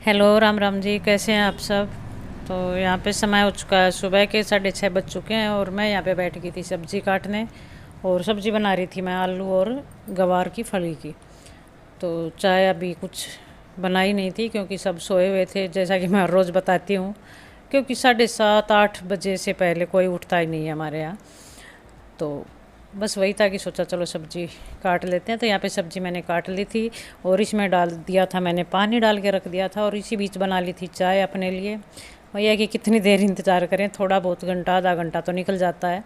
Hello, Ram Ram ji. कैसे हैं आप सब? तो यहाँ पे समय हो चुका है, सुबह के 6:30 बज चुके हैं और मैं यहाँ पे बैठ गई थी सब्ज़ी काटने। और सब्ज़ी बना रही थी मैं आलू और गवार की फली की। तो चाय अभी कुछ बनाई नहीं थी क्योंकि सब सोए हुए थे, जैसा कि मैं हर रोज़ बताती हूँ। क्योंकि 7:30-8 बजे से पहले कोई उठता ही नहीं है हमारे यहाँ। तो बस वही था कि सोचा चलो सब्ज़ी काट लेते हैं। तो यहाँ पे सब्ज़ी मैंने काट ली थी और इसमें डाल दिया था, मैंने पानी डाल के रख दिया था और इसी बीच बना ली थी चाय अपने लिए। भैया कि कितनी देर इंतज़ार करें, थोड़ा बहुत घंटा आधा घंटा तो निकल जाता है,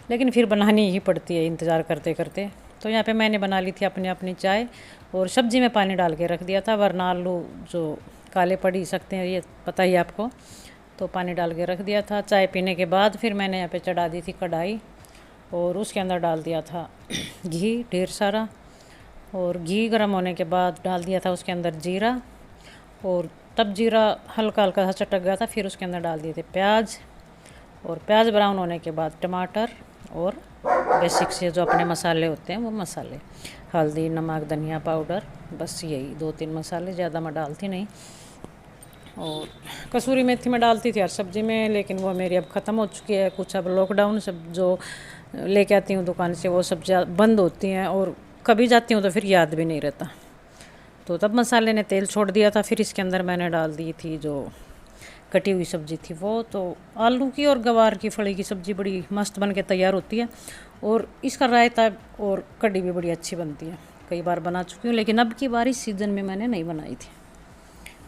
लेकिन फिर बनानी ही पड़ती है इंतज़ार करते करते। तो यहाँ पे मैंने बना ली थी अपनी अपनी चाय और सब्ज़ी में पानी डाल के रख दिया था, वरना आलू जो काले पड़ ही सकते हैं, ये पता ही आपको। तो पानी डाल के रख दिया था। चाय पीने के बाद फिर मैंने यहाँ पे चढ़ा दी थी कढ़ाई और उसके अंदर डाल दिया था घी ढेर सारा। और घी गर्म होने के बाद डाल दिया था उसके अंदर जीरा। और तब जीरा हल्का हल्का सा चटक गया था, फिर उसके अंदर डाल दिए थे प्याज। और प्याज ब्राउन होने के बाद टमाटर और बेसिक से जो अपने मसाले होते हैं वो मसाले, हल्दी, नमक, धनिया पाउडर, बस यही 2-3 मसाले, ज़्यादा मैं डालती नहीं। और कसूरी मेथी में डालती थी हर सब्ज़ी में, लेकिन वो मेरी अब ख़त्म हो चुकी है। कुछ अब लॉकडाउन सब जो लेके आती हूँ दुकान से वो सब बंद होती हैं और कभी जाती हूँ तो फिर याद भी नहीं रहता। तो तब मसाले ने तेल छोड़ दिया था। फिर इसके अंदर मैंने डाल दी थी जो कटी हुई सब्ज़ी थी वो। तो आलू की और गवार की फली की सब्ज़ी बड़ी मस्त बन के तैयार होती है और इसका रायता और कढ़ी भी बड़ी अच्छी बनती है। कई बार बना चुकी हूँ, लेकिन अब की बार इस सीज़न में मैंने नहीं बनाई थी।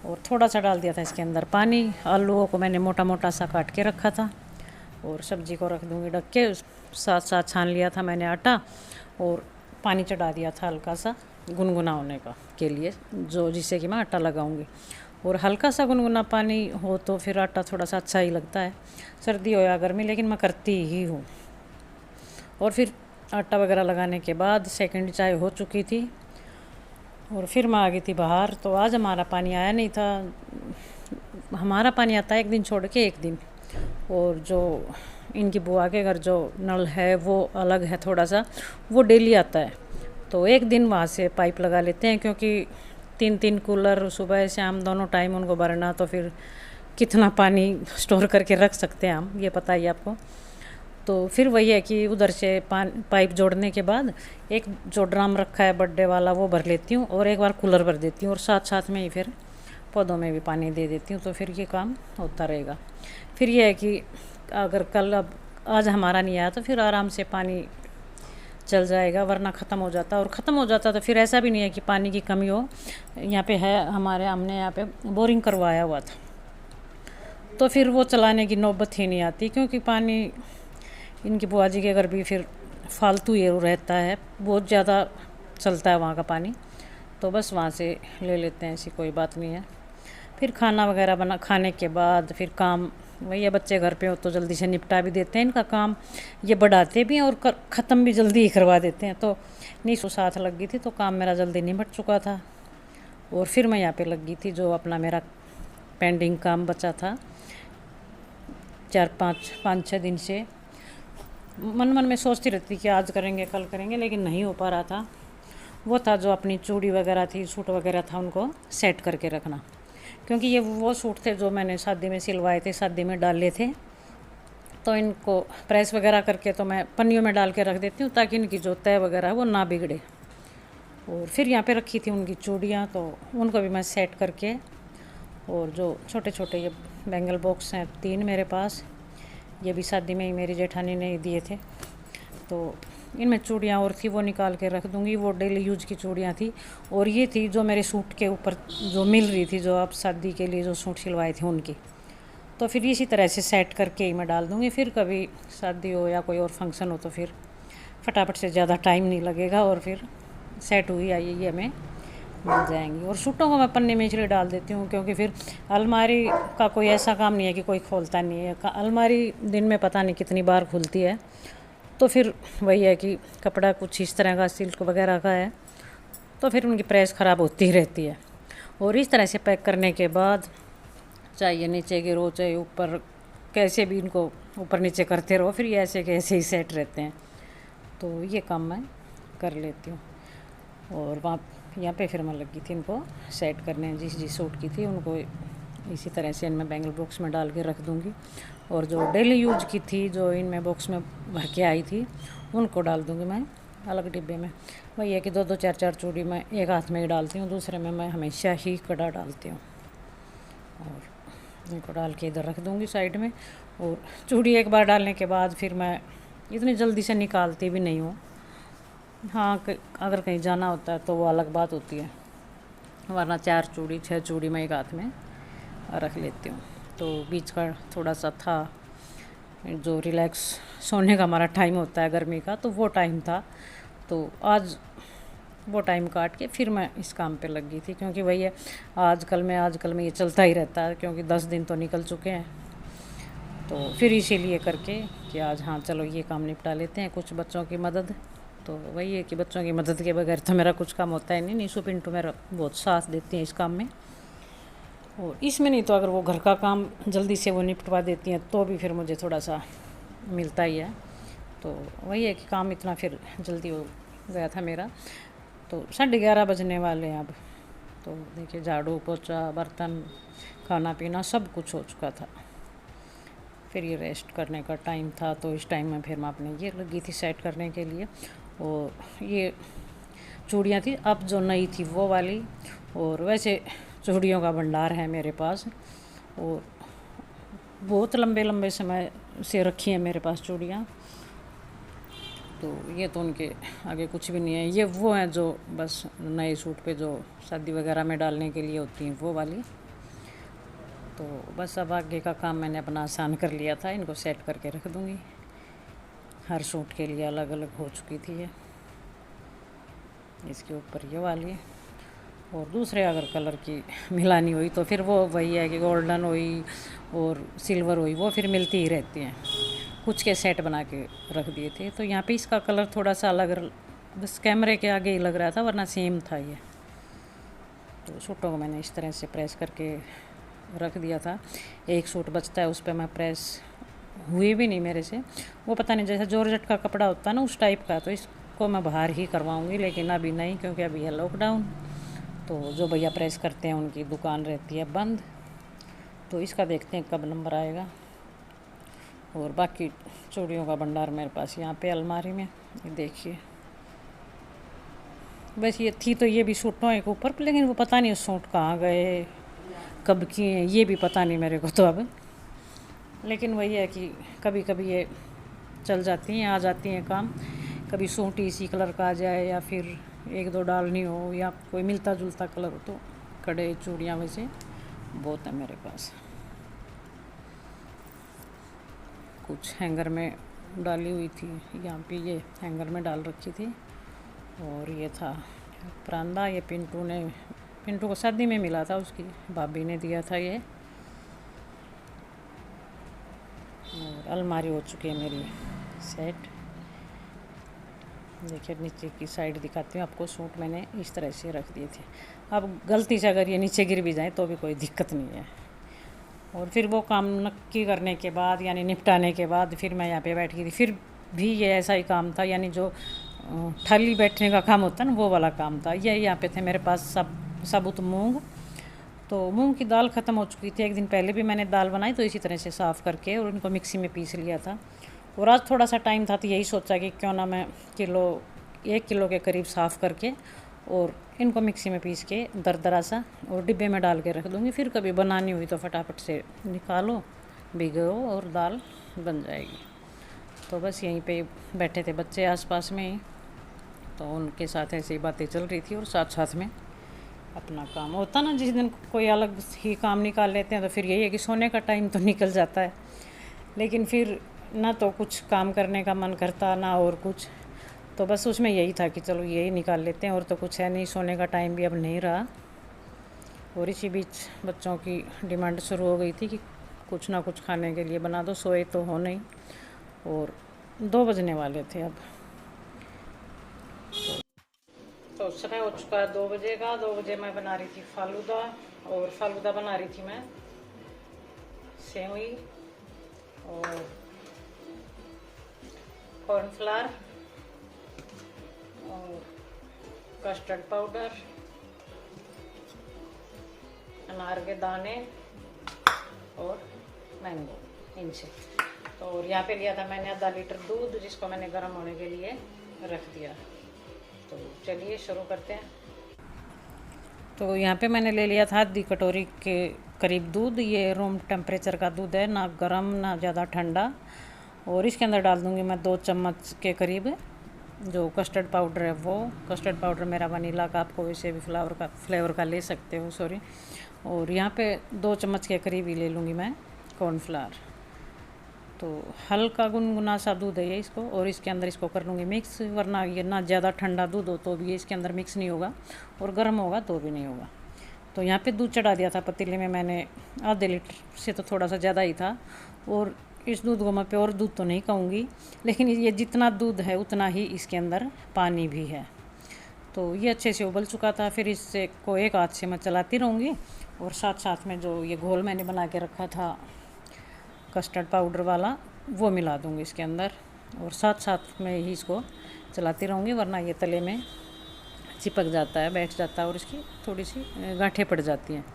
और थोड़ा सा डाल दिया था इसके अंदर पानी। आलूओं को मैंने मोटा मोटा सा काट के रखा था और सब्ज़ी को रख दूँगी ढक के। साथ साथ छान लिया था मैंने आटा और पानी चढ़ा दिया था हल्का सा गुनगुना होने का के लिए, जो जिससे कि मैं आटा लगाऊंगी। और हल्का सा गुनगुना पानी हो तो फिर आटा थोड़ा सा अच्छा ही लगता है, सर्दी हो या गर्मी, लेकिन मैं करती ही हूँ। और फिर आटा वगैरह लगाने के बाद सेकंड चाय हो चुकी थी और फिर मैं आ गई थी बाहर। तो आज हमारा पानी आया नहीं था। हमारा पानी आता है एक दिन छोड़ के एक दिन, और जो इनकी बुआ के घर जो नल है वो अलग है थोड़ा सा, वो डेली आता है। तो एक दिन वहाँ से पाइप लगा लेते हैं, क्योंकि 3-3 कूलर सुबह शाम दोनों टाइम उनको भरना, तो फिर कितना पानी स्टोर करके रख सकते हैं हम, ये पता ही आपको। तो फिर वही है कि उधर से पाइप जोड़ने के बाद एक जो ड्राम रखा है बर्थडे वाला वो भर लेती हूँ और एक बार कूलर भर देती हूँ और साथ साथ में ही फिर पौधों में भी पानी दे देती हूँ। तो फिर ये काम होता रहेगा। फिर ये है कि अगर कल अब आज हमारा नहीं आया तो फिर आराम से पानी चल जाएगा, वरना ख़त्म हो जाता। और ख़त्म हो जाता तो फिर ऐसा भी नहीं है कि पानी की कमी हो। यहाँ पे है हमारे, हमने यहाँ पे बोरिंग करवाया हुआ था, तो फिर वो चलाने की नौबत ही नहीं आती, क्योंकि पानी इनकी बुआ जी के घर भी फिर फालतू ये रहता है, बहुत ज़्यादा चलता है वहाँ का पानी। तो बस वहाँ से ले लेते हैं, ऐसी कोई बात नहीं है। फिर खाना वगैरह बना खाने के बाद फिर काम वही है, बच्चे घर पे हो तो जल्दी से निपटा भी देते हैं इनका काम, ये बढ़ाते भी हैं और ख़त्म भी जल्दी ही करवा देते हैं। तो नीसू साथ लग गई थी तो काम मेरा जल्दी निपट चुका था। और फिर मैं यहाँ पे लग गई थी जो अपना मेरा पेंडिंग काम बचा था 4-5-6 दिन से। मन मन में सोचती रहती कि आज करेंगे कल करेंगे, लेकिन नहीं हो पा रहा था। वो था जो अपनी चूड़ी वगैरह थी, सूट वगैरह था, उनको सेट करके रखना। क्योंकि ये वो सूट थे जो मैंने शादी में सिलवाए थे, शादी में डाले थे। तो इनको प्रेस वगैरह करके तो मैं पन्नियों में डाल के रख देती हूँ, ताकि इनकी जो तय वगैरह है वो ना बिगड़े। और फिर यहाँ पे रखी थी उनकी चूड़ियाँ, तो उनको भी मैं सेट करके, और जो छोटे छोटे ये बैंगल बॉक्स हैं 3 मेरे पास, ये भी शादी में ही मेरी जेठानी ने ही दिए थे। तो इनमें चूड़ियाँ और थी वो निकाल के रख दूँगी, वो डेली यूज की चूड़ियाँ थी। और ये थी जो मेरे सूट के ऊपर जो मिल रही थी, जो आप शादी के लिए जो सूट सिलवाए थे उनकी। तो फिर इसी तरह से सेट करके ही मैं डाल दूँगी। फिर कभी शादी हो या कोई और फंक्शन हो तो फिर फटाफट से, ज़्यादा टाइम नहीं लगेगा और फिर सेट हुई आई ये हमें मिल जाएंगी। और सूटों को मैं पन्ने में इसलिए डाल देती हूँ क्योंकि फिर अलमारी का कोई ऐसा काम नहीं है कि कोई खोलता नहीं है। अलमारी दिन में पता नहीं कितनी बार खुलती है। तो फिर वही है कि कपड़ा कुछ इस तरह का सिल्क वगैरह का है, तो फिर उनकी प्रेस ख़राब होती ही रहती है। और इस तरह से पैक करने के बाद, चाहे नीचे गिरो चाहे ऊपर, कैसे भी इनको ऊपर नीचे करते रहो, फिर ये ऐसे के ऐसे ही सेट रहते हैं। तो ये काम मैं कर लेती हूँ। और वहाँ यहाँ पे फिर मैं लगी थी इनको सेट करने, जिस जिस सूट की थी उनको इसी तरह से इनमें बैंगल बॉक्स में डाल के रख दूँगी। और जो डेली यूज की थी, जो इनमें बॉक्स में भर के आई थी, उनको डाल दूँगी मैं अलग डिब्बे में। वही है कि 2-2 4-4 चूड़ी मैं एक हाथ में ही डालती हूँ, दूसरे में मैं हमेशा ही कड़ा डालती हूँ। और इनको डाल के इधर रख दूँगी साइड में। और चूड़ी एक बार डालने के बाद फिर मैं इतनी जल्दी से निकालती भी नहीं हूँ। हाँ, अगर कहीं जाना होता है तो वो अलग बात होती है, वरना 4 चूड़ी 6 चूड़ी मैं एक हाथ में रख लेती हूँ। तो बीच का थोड़ा सा था जो रिलैक्स सोने का हमारा टाइम होता है गर्मी का, तो वो टाइम था। तो आज वो टाइम काट के फिर मैं इस काम पे लग गई थी, क्योंकि वही है आजकल में ये चलता ही रहता है, क्योंकि 10 दिन तो निकल चुके हैं। तो फिर इसीलिए करके कि आज हाँ चलो ये काम निपटा लेते हैं, कुछ बच्चों की मदद। तो वही है कि बच्चों की मदद के बगैर तो मेरा कुछ काम होता है नहीं। नीशू पिंटू मेरा बहुत साथ देती हैं इस काम में, और इसमें नहीं तो अगर वो घर का काम जल्दी से वो निपटवा देती हैं तो भी फिर मुझे थोड़ा सा मिलता ही है। तो वही है कि काम इतना फिर जल्दी हो गया था मेरा। तो 11:30 बजने वाले हैं अब। तो देखिए झाड़ू पोछा बर्तन खाना पीना सब कुछ हो चुका था। फिर ये रेस्ट करने का टाइम था, तो इस टाइम में फिर मैं अपने ये लगी थी सेट करने के लिए। और ये चूड़ियाँ थी, अब जो नई थी वो वाली। और वैसे चूड़ियों का भंडार है मेरे पास, और बहुत लंबे लंबे समय से रखी है मेरे पास चूड़ियाँ। तो ये तो उनके आगे कुछ भी नहीं है। ये वो हैं जो बस नए सूट पे जो शादी वगैरह में डालने के लिए होती हैं, वो वाली। तो बस अब आगे का काम मैंने अपना आसान कर लिया था, इनको सेट करके रख दूँगी। हर सूट के लिए अलग अलग हो चुकी थी ये। इसके ऊपर ये वाली, और दूसरे अगर कलर की मिलानी हुई तो फिर वो वही है कि गोल्डन हुई और सिल्वर हुई, वो फिर मिलती ही रहती हैं। कुछ के सेट बना के रख दिए थे। तो यहाँ पे इसका कलर थोड़ा सा अलग, बस कैमरे के आगे ही लग रहा था, वरना सेम था ये। तो सूटों को मैंने इस तरह से प्रेस करके रख दिया था। एक सूट बचता है, उस पर मैं प्रेस हुए भी नहीं मेरे से, वो पता नहीं जैसे जॉर्जेट का कपड़ा होता है ना उस टाइप का। तो इसको मैं बाहर ही करवाऊँगी, लेकिन अभी नहीं, क्योंकि अभी है लॉकडाउन। तो जो भैया प्रेस करते हैं उनकी दुकान रहती है बंद। तो इसका देखते हैं कब नंबर आएगा। और बाकी चूड़ियों का भंडार मेरे पास यहाँ पे अलमारी में, ये देखिए। बस ये थी तो ये भी सूटों एक ऊपर, लेकिन वो पता नहीं सूट कहाँ गए, कब किए हैं, ये भी पता नहीं मेरे को तो अब। लेकिन वही है कि कभी कभी ये चल जाती हैं, आ जाती हैं काम। कभी सूट इसी कलर का आ जाए, या फिर 1-2 डालनी हो, या कोई मिलता जुलता कलर हो। तो कड़े चूड़ियाँ वैसे बहुत है मेरे पास। कुछ हैंगर में डाली हुई थी, यहाँ पे ये हैंगर में डाल रखी थी। और ये था परांदा, ये पिंटू को शादी में मिला था, उसकी भाभी ने दिया था ये। और अलमारी हो चुकी है मेरी सेट। देखिए नीचे की साइड दिखाती हूँ आपको। सूट मैंने इस तरह से रख दिए थे। अब गलती से अगर ये नीचे गिर भी जाए तो भी कोई दिक्कत नहीं है। और फिर वो काम नक्की करने के बाद, यानी निपटाने के बाद, फिर मैं यहाँ पे बैठ गई थी। फिर भी ये ऐसा ही काम था, यानी जो थाली बैठने का काम होता है ना, वो वाला काम था। ये यहाँ पे थे मेरे पास साबुत मूंग। तो मूंग की दाल ख़त्म हो चुकी थी। एक दिन पहले भी मैंने दाल बनाई, तो इसी तरह से साफ़ करके और इनको मिक्सी में पीस लिया था। और आज थोड़ा सा टाइम था, तो यही सोचा कि क्यों ना मैं 1 किलो के करीब साफ़ करके और इनको मिक्सी में पीस के दरदरा सा और डिब्बे में डाल के रख दूँगी। फिर कभी बनानी हुई तो फटाफट से निकालो, भिगो और दाल बन जाएगी। तो बस यहीं पे बैठे थे बच्चे आसपास में ही, तो उनके साथ ऐसे ही बातें चल रही थी। और साथ साथ में अपना काम होता ना, जिस दिन कोई अलग ही काम निकाल लेते हैं तो फिर यही है कि सोने का टाइम तो निकल जाता है, लेकिन फिर ना तो कुछ काम करने का मन करता ना और कुछ। तो बस उसमें यही था कि चलो यही निकाल लेते हैं, और तो कुछ है नहीं। सोने का टाइम भी अब नहीं रहा। और इसी बीच बच्चों की डिमांड शुरू हो गई थी कि कुछ ना कुछ खाने के लिए बना दो, सोए तो हो नहीं। और 2 बजने वाले थे अब। तो समय हो चुका है 2 बजे का। 2 बजे मैं बना रही थी फालूदा, और फालूदा बना रही थी मैं सेवई और कॉर्नफ्लावर और कस्टर्ड पाउडर अनार के दाने और मैंगो इनसे। तो और यहाँ पे लिया था मैंने आधा लीटर दूध, जिसको मैंने गर्म होने के लिए रख दिया। तो चलिए शुरू करते हैं। तो यहाँ पे मैंने ले लिया था आधी कटोरी के करीब दूध। ये रूम टेम्परेचर का दूध है, ना गर्म ना ज़्यादा ठंडा। और इसके अंदर डाल दूँगी मैं 2 चम्मच के करीब जो कस्टर्ड पाउडर है। वो कस्टर्ड पाउडर मेरा वनीला का, आपको वैसे भी फ्लेवर का ले सकते हो, सॉरी। और यहाँ पे 2 चम्मच के करीब ही ले लूँगी मैं कॉर्नफ्लावर। तो हल्का गुनगुना सा दूध है ये इसको, और इसके अंदर इसको कर लूँगी मिक्स, वरना ये ना ज़्यादा ठंडा दूध हो तो भी ये इसके अंदर मिक्स नहीं होगा, और गर्म होगा तो भी नहीं होगा। तो यहाँ पे दूध चढ़ा दिया था पतीले में मैंने, आधे लीटर से तो थोड़ा सा ज़्यादा ही था। और इस दूध को मैं प्योर दूध तो नहीं कहूँगी, लेकिन ये जितना दूध है उतना ही इसके अंदर पानी भी है। तो ये अच्छे से उबल चुका था। फिर इससे को एक हाथ से मैं चलाती रहूँगी, और साथ साथ में जो ये घोल मैंने बना के रखा था कस्टर्ड पाउडर वाला, वो मिला दूँगी इसके अंदर, और साथ साथ में ही इसको चलाती रहूँगी, वरना ये तले में चिपक जाता है, बैठ जाता है, और इसकी थोड़ी सी गांठें पड़ जाती हैं।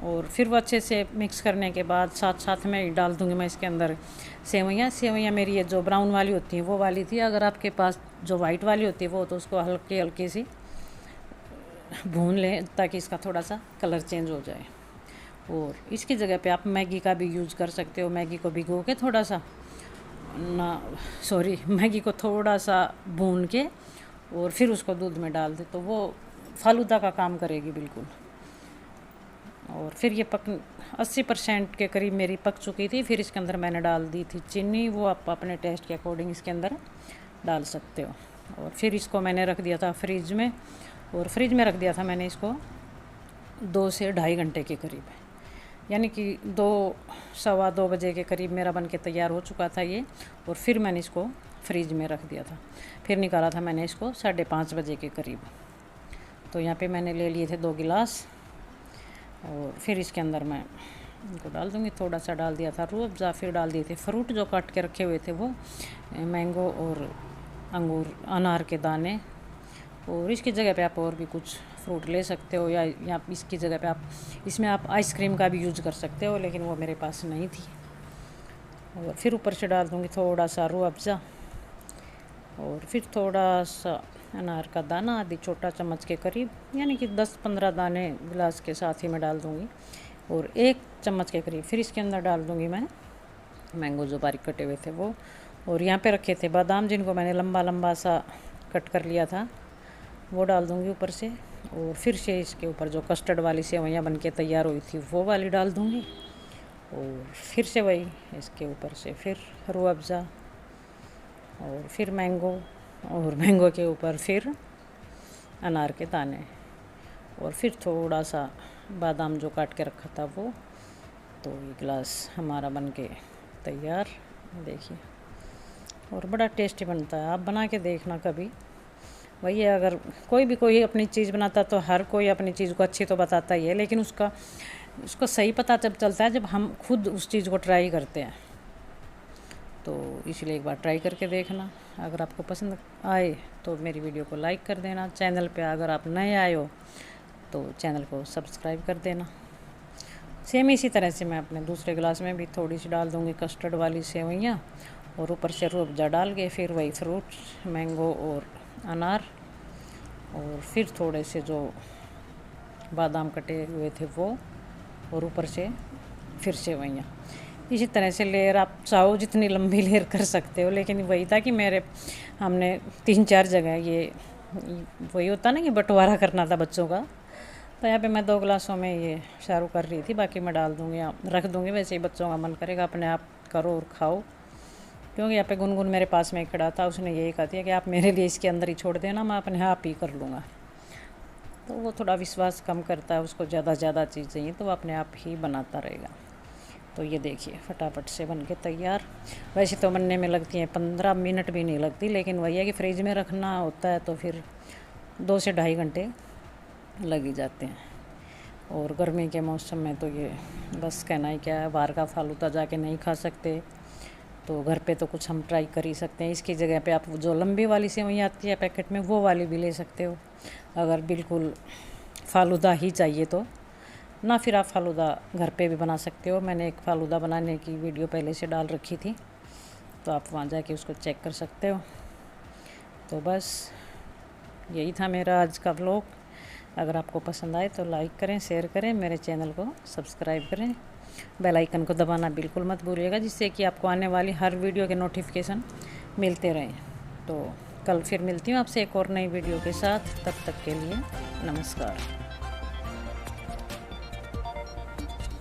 और फिर वो अच्छे से मिक्स करने के बाद साथ साथ में डाल दूँगी मैं इसके अंदर सेवइयाँ मेरी ये जो ब्राउन वाली होती हैं वो वाली थी। अगर आपके पास जो वाइट वाली होती है वो, तो उसको हल्की हल्की सी भून लें ताकि इसका थोड़ा सा कलर चेंज हो जाए। और इसकी जगह पे आप मैगी का भी यूज़ कर सकते हो। मैगी को भिगो के थोड़ा सा मैगी को थोड़ा सा भून के और फिर उसको दूध में डाल दे, तो वो फालूदा का काम करेगी बिल्कुल। और फिर ये 80% के करीब मेरी पक चुकी थी। फिर इसके अंदर मैंने डाल दी थी चीनी, वो आप अपने टेस्ट के अकॉर्डिंग इसके अंदर डाल सकते हो। और फिर इसको मैंने रख दिया था फ्रिज में, और फ्रिज में रख दिया था मैंने इसको 2 से ढाई घंटे के करीब, यानी कि 2 सवा 2 बजे के करीब मेरा बन के तैयार हो चुका था ये। और फिर मैंने इसको फ्रिज में रख दिया था। फिर निकाला था मैंने इसको 5:30 बजे के करीब। तो यहाँ पे मैंने ले लिए थे 2 गिलास, और फिर इसके अंदर मैं इनको डाल दूँगी। थोड़ा सा डाल दिया था रूह अफ़ज़ा, फिर डाल दिए थे फ्रूट जो काट के रखे हुए थे, वो मैंगो और अंगूर, अनार के दाने। और इसकी जगह पे आप और भी कुछ फ्रूट ले सकते हो, या इसकी जगह पे इसमें आप आइसक्रीम का भी यूज़ कर सकते हो, लेकिन वो मेरे पास नहीं थी। और फिर ऊपर से डाल दूँगी थोड़ा सा रूह अफ़ज़ा, और फिर थोड़ा सा अनार का दाना, आधी छोटा चम्मच के करीब, यानी कि 10-15 दाने गिलास के साथ ही मैं डाल दूँगी। और 1 चम्मच के करीब फिर इसके अंदर डाल दूँगी मैं मैंगो जो बारीक कटे हुए थे वो। और यहाँ पे रखे थे बादाम, जिनको मैंने लंबा लंबा सा कट कर लिया था, वो डाल दूँगी ऊपर से। और फिर से इसके ऊपर जो कस्टर्ड वाली सेवइयाँ बन के तैयार हुई थी वो वाली डाल दूँगी। और फिर से वही इसके ऊपर से फिर रूह अफ़ज़ा, और फिर मैंगो, और मैंगो के ऊपर फिर अनार के दाने, और फिर थोड़ा सा बादाम जो काट के रखा था वो। तो ये गिलास हमारा बन के तैयार, देखिए। और बड़ा टेस्टी बनता है, आप बना के देखना कभी। वही है, अगर कोई अपनी चीज़ बनाता तो हर कोई अपनी चीज़ को अच्छी तो बताता ही है, लेकिन उसको सही पता जब चलता है जब हम खुद उस चीज़ को ट्राई करते हैं। तो इसलिए एक बार ट्राई करके देखना। अगर आपको पसंद आए तो मेरी वीडियो को लाइक कर देना। चैनल पे अगर आप नए आए हो तो चैनल को सब्सक्राइब कर देना। सेम इसी तरह से मैं अपने दूसरे गिलास में भी थोड़ी सी डाल दूँगी कस्टर्ड वाली सेवइयाँ, और ऊपर से रूह अफ़ज़ा डाल के फिर वही फ्रूट मैंगो और अनार, और फिर थोड़े से जो बादाम कटे हुए थे वो, और ऊपर से फिर सेवइयाँ। इसी तरह से लेयर आप चाहो जितनी लंबी लेयर कर सकते हो, लेकिन वही था कि हमने 3-4 जगह ये वही होता ना कि बंटवारा करना था बच्चों का। तो यहाँ पे मैं 2 गिलासों में ये शारू कर रही थी, बाकी मैं डाल दूँगी, रख दूँगी। वैसे ही बच्चों का मन करेगा अपने आप करो और खाओ, क्योंकि यहाँ पे गुनगुन मेरे पास में खड़ा था, उसने यही कहा था कि आप मेरे लिए इसके अंदर ही छोड़ देना, मैं अपने आप ही कर लूँगा। तो वो थोड़ा विश्वास कम करता है, उसको ज़्यादा चीज़ चाहिए, तो वो अपने आप ही बनाता रहेगा। तो ये देखिए फटाफट से बन के तैयार। वैसे तो बनने में लगती हैं 15 मिनट भी नहीं लगती, लेकिन वही है कि फ्रिज में रखना होता है तो फिर 2 से ढाई घंटे लग ही जाते हैं। और गर्मी के मौसम में तो ये बस कहना ही क्या है, बाहर का फालूदा जाके नहीं खा सकते, तो घर पे तो कुछ हम ट्राई कर ही सकते हैं। इसकी जगह पे आप जो लंबी वाली सेवइयाँ आती है पैकेट में, वो वाली भी ले सकते हो अगर बिल्कुल फालूदा ही चाहिए तो। ना फिर आप फालूदा घर पे भी बना सकते हो। मैंने एक फालूदा बनाने की वीडियो पहले से डाल रखी थी, तो आप वहाँ जाके उसको चेक कर सकते हो। तो बस यही था मेरा आज का व्लॉग। अगर आपको पसंद आए तो लाइक करें, शेयर करें, मेरे चैनल को सब्सक्राइब करें, बेल आइकन को दबाना बिल्कुल मत भूलिएगा, जिससे कि आपको आने वाली हर वीडियो के नोटिफिकेशन मिलते रहें। तो कल फिर मिलती हूँ आपसे एक और नई वीडियो के साथ। तब तक के लिए नमस्कार।